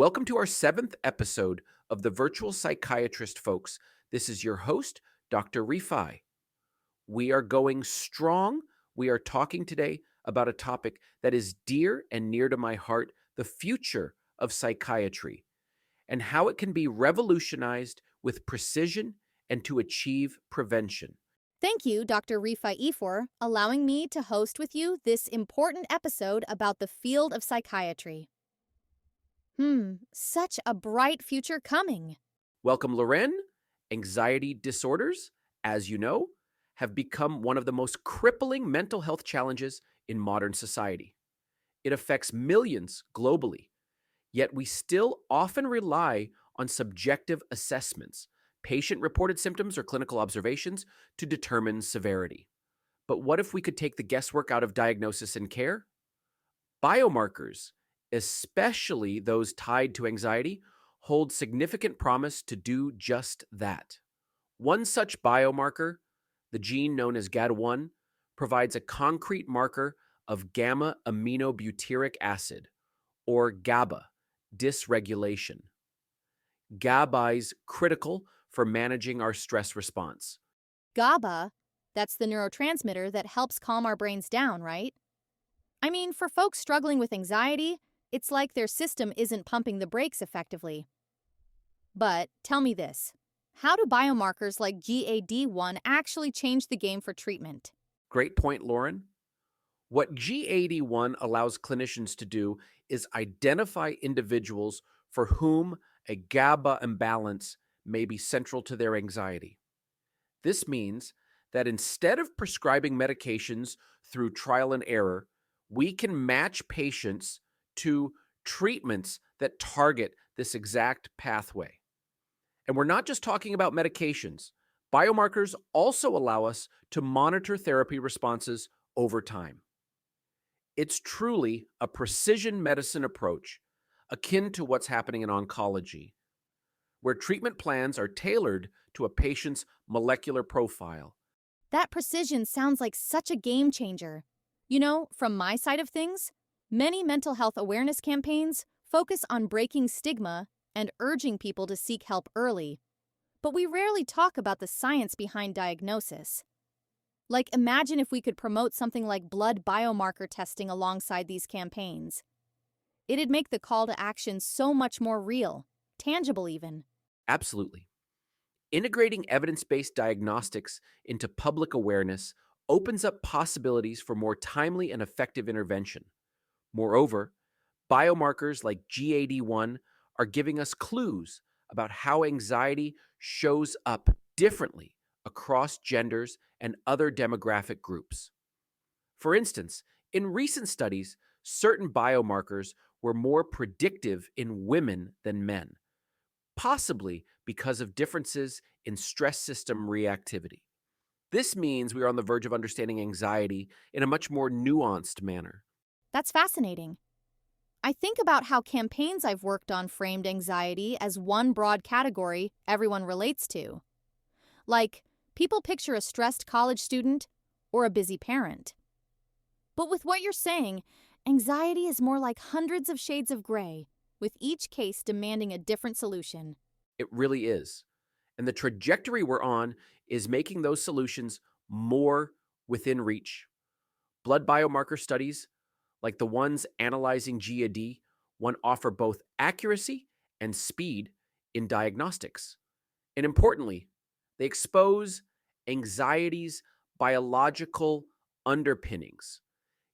Welcome to our seventh episode of the Virtual Psychiatrist, folks. This is your host, Dr. Rifai. We are going strong. We are talking today about a topic that is dear and near to my heart, the future of psychiatry, and how it can be revolutionized with precision and to achieve prevention. Thank you, Dr. Rifai, for allowing me to host with you this important episode about the field of psychiatry. Such a bright future coming. Welcome, Loren. Anxiety disorders, as you know, have become one of the most crippling mental health challenges in modern society. It affects millions globally, yet we still often rely on subjective assessments, patient-reported symptoms or clinical observations to determine severity. But what if we could take the guesswork out of diagnosis and care? Biomarkers, especially those tied to anxiety, hold significant promise to do just that. One such biomarker, the gene known as GAD1, provides a concrete marker of gamma aminobutyric acid, or GABA, dysregulation. GABA is critical for managing our stress response. GABA, that's the neurotransmitter that helps calm our brains down, right? I mean, for folks struggling with anxiety, it's like their system isn't pumping the brakes effectively. But tell me this, how do biomarkers like GAD1 actually change the game for treatment? Great point, Loren. What GAD1 allows clinicians to do is identify individuals for whom a GABA imbalance may be central to their anxiety. This means that instead of prescribing medications through trial and error, we can match patients to treatments that target this exact pathway. And we're not just talking about medications. Biomarkers also allow us to monitor therapy responses over time. It's truly a precision medicine approach, akin to what's happening in oncology, where treatment plans are tailored to a patient's molecular profile. That precision sounds like such a game changer. You know, from my side of things, many mental health awareness campaigns focus on breaking stigma and urging people to seek help early. But we rarely talk about the science behind diagnosis. Like, imagine if we could promote something like blood biomarker testing alongside these campaigns. It'd make the call to action so much more real, tangible even. Absolutely. Integrating evidence-based diagnostics into public awareness opens up possibilities for more timely and effective intervention. Moreover, biomarkers like GAD1 are giving us clues about how anxiety shows up differently across genders and other demographic groups. For instance, in recent studies, certain biomarkers were more predictive in women than men, possibly because of differences in stress system reactivity. This means we are on the verge of understanding anxiety in a much more nuanced manner. That's fascinating. I think about how campaigns I've worked on framed anxiety as one broad category everyone relates to. Like, people picture a stressed college student or a busy parent. But with what you're saying, anxiety is more like hundreds of shades of gray, with each case demanding a different solution. It really is. And the trajectory we're on is making those solutions more within reach. Blood biomarker studies, like the ones analyzing GAD1, offer both accuracy and speed in diagnostics. And importantly, they expose anxiety's biological underpinnings,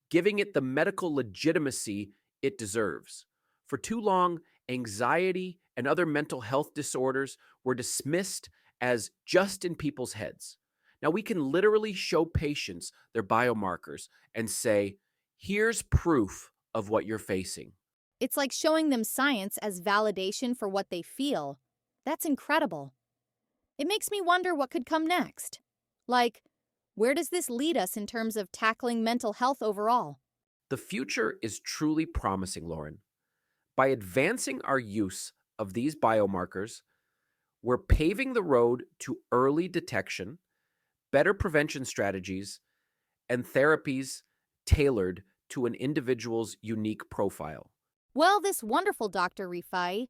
giving it the medical legitimacy it deserves. For too long, anxiety and other mental health disorders were dismissed as just in people's heads. Now, we can literally show patients their biomarkers and say, here's proof of what you're facing. It's like showing them science as validation for what they feel. That's incredible. It makes me wonder what could come next. Like, where does this lead us in terms of tackling mental health overall? The future is truly promising, Loren. By advancing our use of these biomarkers, we're paving the road to early detection, better prevention strategies, and therapies tailored to an individual's unique profile. Well, this wonderful Dr. Rifai,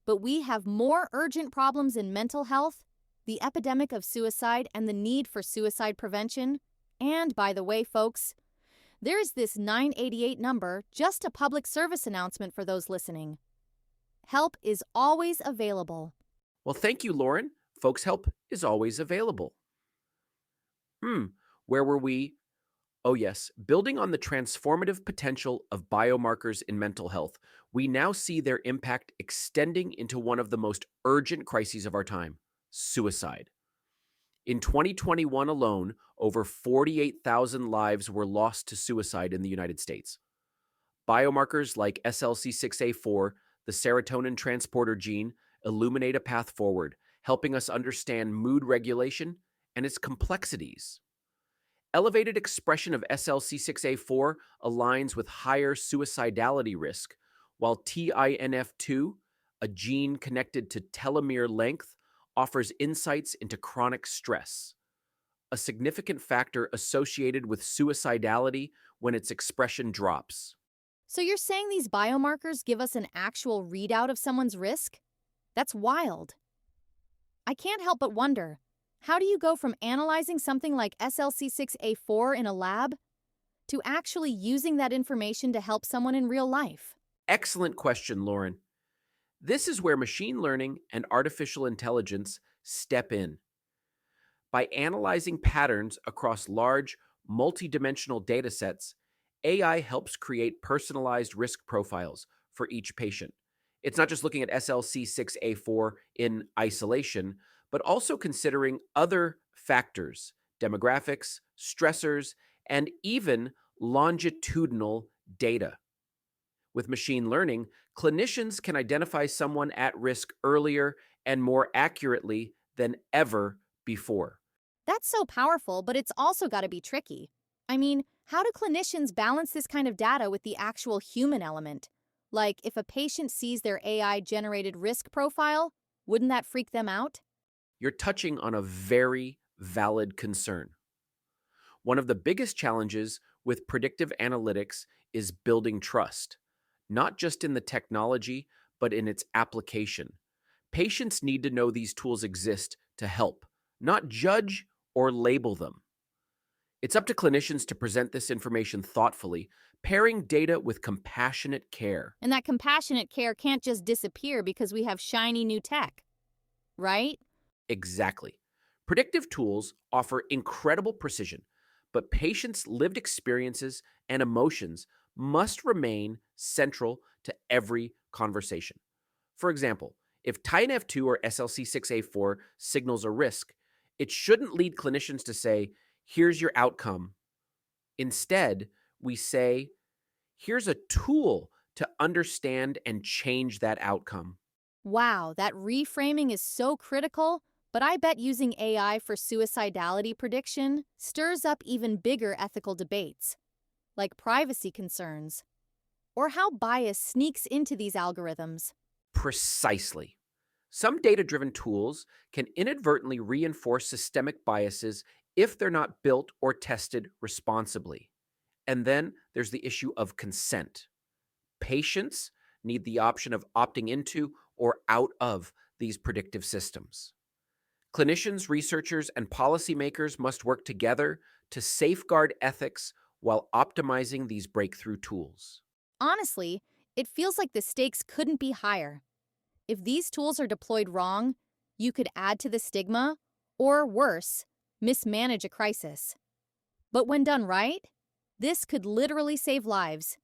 but we have more urgent problems in mental health, the epidemic of suicide and the need for suicide prevention. And by the way, folks, there's this 988 number, just a public service announcement for those listening. Help is always available. Well, thank you, Loren. Folks' help is always available. Where were we? Oh, yes. Building on the transformative potential of biomarkers in mental health, we now see their impact extending into one of the most urgent crises of our time: suicide. In 2021 alone, over 48,000 lives were lost to suicide in the United States. Biomarkers like SLC6A4, the serotonin transporter gene, illuminate a path forward, helping us understand mood regulation and its complexities. Elevated expression of SLC6A4 aligns with higher suicidality risk, while TINF2, a gene connected to telomere length, offers insights into chronic stress, a significant factor associated with suicidality when its expression drops. So you're saying these biomarkers give us an actual readout of someone's risk? That's wild. I can't help but wonder, how do you go from analyzing something like SLC6A4 in a lab to actually using that information to help someone in real life? Excellent question, Loren. This is where machine learning and artificial intelligence step in. By analyzing patterns across large, multidimensional datasets, AI helps create personalized risk profiles for each patient. It's not just looking at SLC6A4 in isolation, but also considering other factors, demographics, stressors, and even longitudinal data. With machine learning, clinicians can identify someone at risk earlier and more accurately than ever before. That's so powerful, but it's also got to be tricky. I mean, how do clinicians balance this kind of data with the actual human element? Like, if a patient sees their AI-generated risk profile, wouldn't that freak them out? You're touching on a very valid concern. One of the biggest challenges with predictive analytics is building trust, not just in the technology, but in its application. Patients need to know these tools exist to help, not judge or label them. It's up to clinicians to present this information thoughtfully, pairing data with compassionate care. And that compassionate care can't just disappear because we have shiny new tech, right? Exactly. Predictive tools offer incredible precision, but patients' lived experiences and emotions must remain central to every conversation. For example, if TINF2 or SLC6A4 signals a risk, it shouldn't lead clinicians to say, "Here's your outcome." Instead, we say, "Here's a tool to understand and change that outcome." Wow, that reframing is so critical, but I bet using AI for suicidality prediction stirs up even bigger ethical debates, like privacy concerns, or how bias sneaks into these algorithms. Precisely. Some data-driven tools can inadvertently reinforce systemic biases if they're not built or tested responsibly. And then there's the issue of consent. Patients need the option of opting into or out of these predictive systems. Clinicians, researchers, and policymakers must work together to safeguard ethics while optimizing these breakthrough tools. Honestly, it feels like the stakes couldn't be higher. If these tools are deployed wrong, you could add to the stigma, or worse, mismanage a crisis. But when done right, this could literally save lives.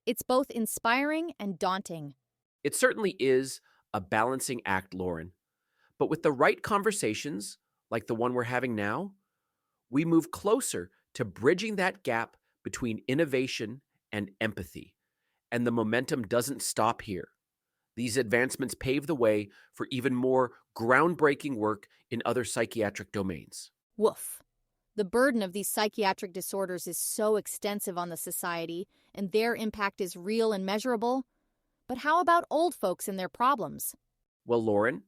It's both inspiring and daunting. It certainly is a balancing act, Loren. But with the right conversations, like the one we're having now, we move closer to bridging that gap between innovation and empathy. And the momentum doesn't stop here. These advancements pave the way for even more groundbreaking work in other psychiatric domains. Woof. The burden of these psychiatric disorders is so extensive on the society, and their impact is real and measurable. But how about old folks and their problems? Well, Loren,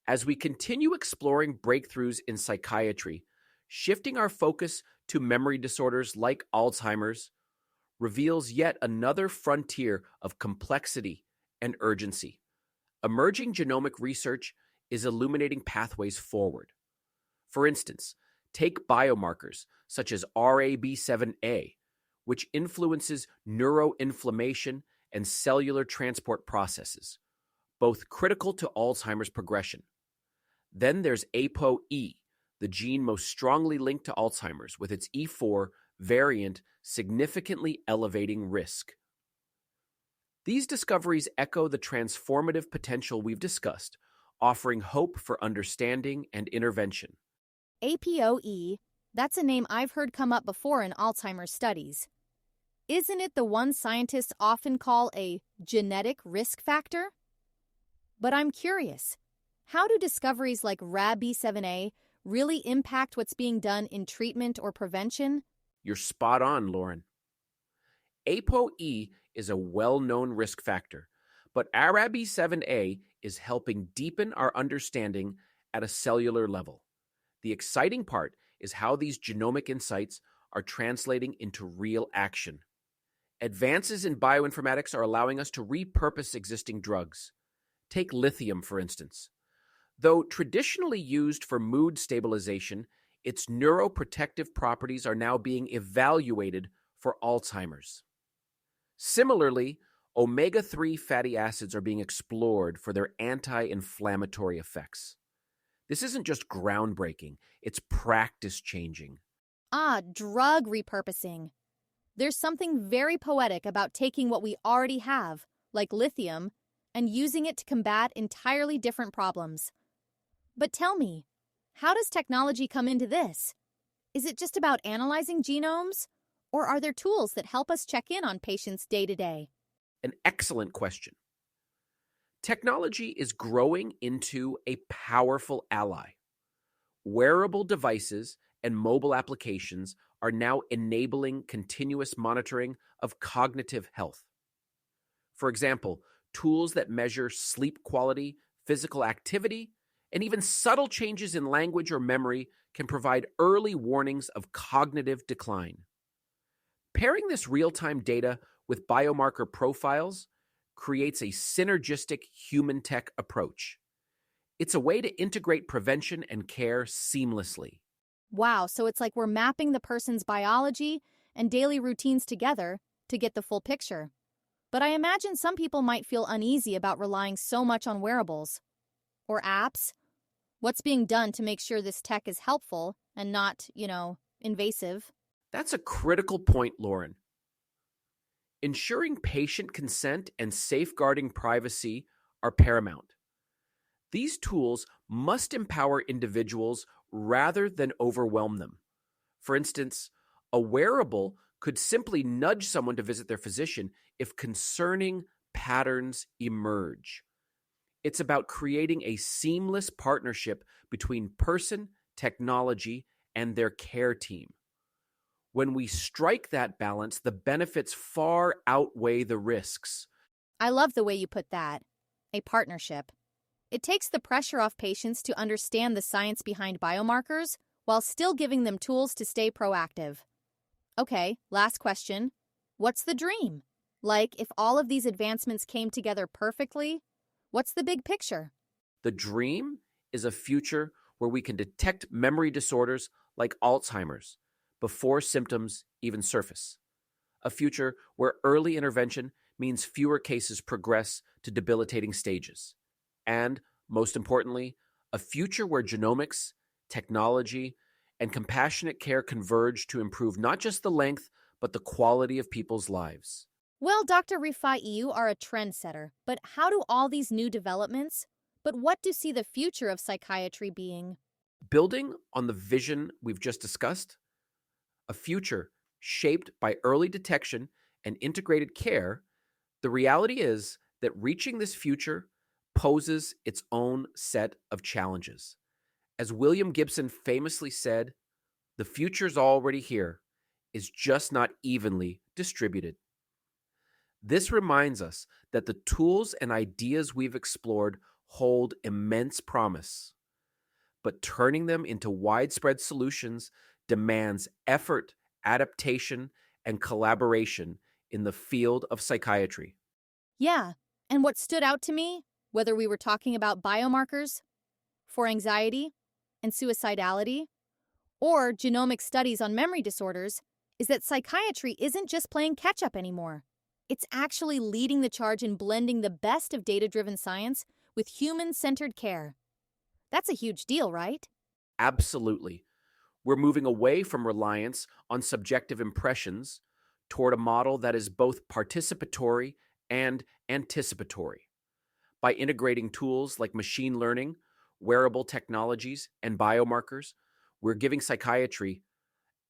as we continue exploring breakthroughs in psychiatry, shifting our focus to memory disorders like Alzheimer's, reveals yet another frontier of complexity and urgency. Emerging genomic research is illuminating pathways forward. For instance, take biomarkers such as RAB7A, which influences neuroinflammation and cellular transport processes, both critical to Alzheimer's progression. Then there's APOE, the gene most strongly linked to Alzheimer's, with its E4 variant significantly elevating risk. These discoveries echo the transformative potential we've discussed, offering hope for understanding and intervention. APOE, that's a name I've heard come up before in Alzheimer's studies. Isn't it the one scientists often call a genetic risk factor? But I'm curious, how do discoveries like RAB7A really impact what's being done in treatment or prevention? You're spot on, Loren. APOE is a well-known risk factor, but RAB7A is helping deepen our understanding at a cellular level. The exciting part is how these genomic insights are translating into real action. Advances in bioinformatics are allowing us to repurpose existing drugs. Take lithium, for instance. Though traditionally used for mood stabilization, its neuroprotective properties are now being evaluated for Alzheimer's. Similarly, omega-3 fatty acids are being explored for their anti-inflammatory effects. This isn't just groundbreaking, it's practice-changing. Drug repurposing. There's something very poetic about taking what we already have, like lithium, and using it to combat entirely different problems. But tell me, how does technology come into this? Is it just about analyzing genomes? Or are there tools that help us check in on patients day to day? An excellent question. Technology is growing into a powerful ally. Wearable devices and mobile applications are now enabling continuous monitoring of cognitive health. For example, tools that measure sleep quality, physical activity, and even subtle changes in language or memory can provide early warnings of cognitive decline. Pairing this real-time data with biomarker profiles creates a synergistic human-tech approach. It's a way to integrate prevention and care seamlessly. Wow, so it's like we're mapping the person's biology and daily routines together to get the full picture. But I imagine some people might feel uneasy about relying so much on wearables. Or apps. What's being done to make sure this tech is helpful and not, invasive? That's a critical point, Loren. Ensuring patient consent and safeguarding privacy are paramount. These tools must empower individuals rather than overwhelm them. For instance, a wearable could simply nudge someone to visit their physician if concerning patterns emerge. It's about creating a seamless partnership between person, technology, and their care team. When we strike that balance, the benefits far outweigh the risks. I love the way you put that. A partnership. It takes the pressure off patients to understand the science behind biomarkers while still giving them tools to stay proactive. Okay, last question. What's the dream? Like, if all of these advancements came together perfectly, what's the big picture? The dream is a future where we can detect memory disorders like Alzheimer's before symptoms even surface. A future where early intervention means fewer cases progress to debilitating stages. And, most importantly, a future where genomics, technology, and compassionate care converge to improve not just the length, but the quality of people's lives. Well, Dr. Rifai, you are a trendsetter, but how do all these new developments, but what do you see the future of psychiatry being? Building on the vision we've just discussed, a future shaped by early detection and integrated care, the reality is that reaching this future poses its own set of challenges. As William Gibson famously said, the future's already here, is just not evenly distributed. This reminds us that the tools and ideas we've explored hold immense promise, but turning them into widespread solutions demands effort, adaptation, and collaboration in the field of psychiatry. Yeah, and what stood out to me, whether we were talking about biomarkers for anxiety and suicidality, or genomic studies on memory disorders, is that psychiatry isn't just playing catch up anymore. It's actually leading the charge in blending the best of data driven science with human centered care. That's a huge deal, right? Absolutely. We're moving away from reliance on subjective impressions toward a model that is both participatory and anticipatory. By integrating tools like machine learning, wearable technologies, and biomarkers, we're giving psychiatry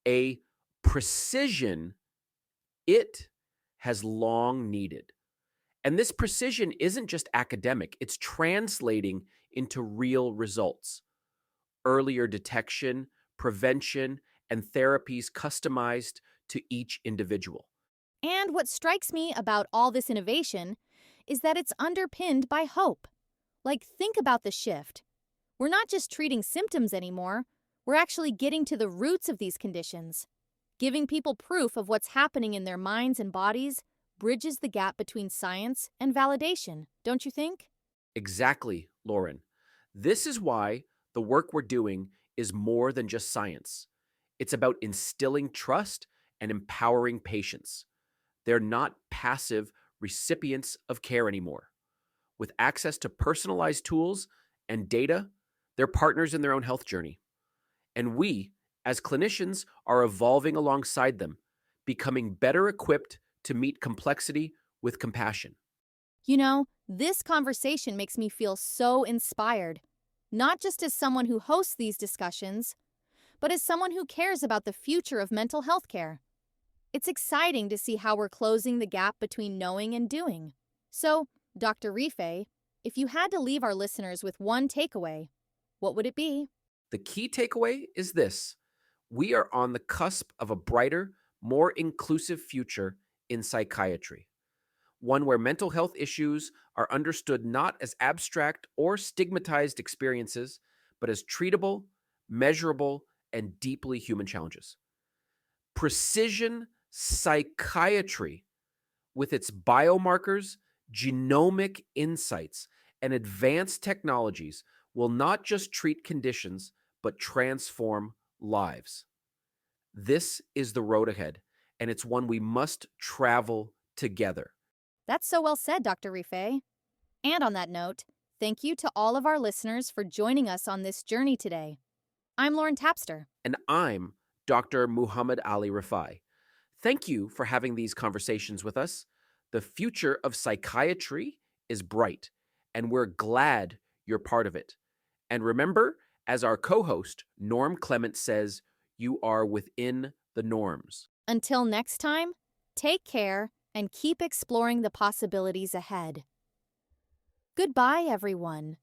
a precision it has long needed. And this precision isn't just academic, it's translating into real results. Earlier detection, prevention, and therapies customized to each individual. And what strikes me about all this innovation is that it's underpinned by hope. Like, think about the shift. We're not just treating symptoms anymore, we're actually getting to the roots of these conditions. Giving people proof of what's happening in their minds and bodies bridges the gap between science and validation, don't you think? Exactly, Loren. This is why the work we're doing is more than just science. It's about instilling trust and empowering patients. They're not passive recipients of care anymore. With access to personalized tools and data, they're partners in their own health journey. And we, as clinicians, are evolving alongside them, becoming better equipped to meet complexity with compassion. You know, this conversation makes me feel so inspired, not just as someone who hosts these discussions, but as someone who cares about the future of mental health care. It's exciting to see how we're closing the gap between knowing and doing. So, Dr. Rifai, if you had to leave our listeners with one takeaway, what would it be? The key takeaway is this: we are on the cusp of a brighter, more inclusive future in psychiatry, one where mental health issues are understood not as abstract or stigmatized experiences, but as treatable, measurable, and deeply human challenges. Precision psychiatry, with its biomarkers, genomic insights, and advanced technologies, will not just treat conditions, but transform lives. This is the road ahead, and it's one we must travel together. That's so well said, Dr. Rifai. And on that note, thank you to all of our listeners for joining us on this journey today. I'm Loren Tapster. And I'm Dr. Muhamad Aly Rifai. Thank you for having these conversations with us. The future of psychiatry is bright, and we're glad you're part of it. And remember, as our co-host, Norm Clement, says, you are within the norms. Until next time, take care and keep exploring the possibilities ahead. Goodbye, everyone.